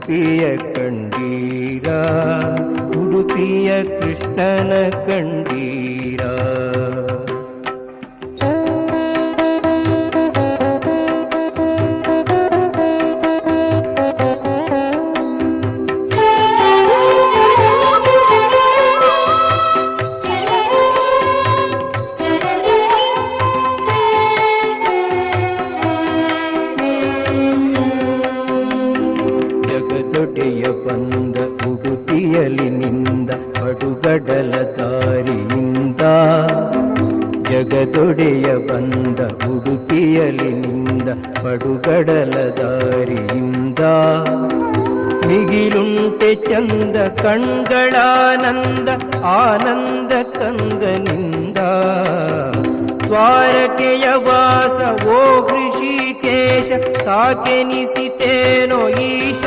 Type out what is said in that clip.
ಉಡುಪಿಯ ಕಂಡೀರ, ಉಡುಪಿಯ ಕೃಷ್ಣನ ಕಂಡೀರ. ಜಗದೊಡೆಯ ಬಂದ ಉಡುಪಿಯಲಿ ನಿಂದ ಪಡುಗಡಲ ದಾರಿಯಿಂದ, ಜಗದೊಡೆಯ ಬಂದ ಉಡುಪಿಯಲಿ ನಿಂದ ಪಡುಗಡಲ ದಾರಿಯಿಂದ. ಮಿಗಿಲುಂಟೆ ಚಂದ ಕಣ್ಗಳಾನಂದ ಆನಂದ ಕಂದನಿಂದ. ದ್ವಾರಕೆಯ ವಾಸ ಓ ಹೃಷಿಕೇಶ ಸಾಕೆನಿಸಿತೇನೋ ಈಶ.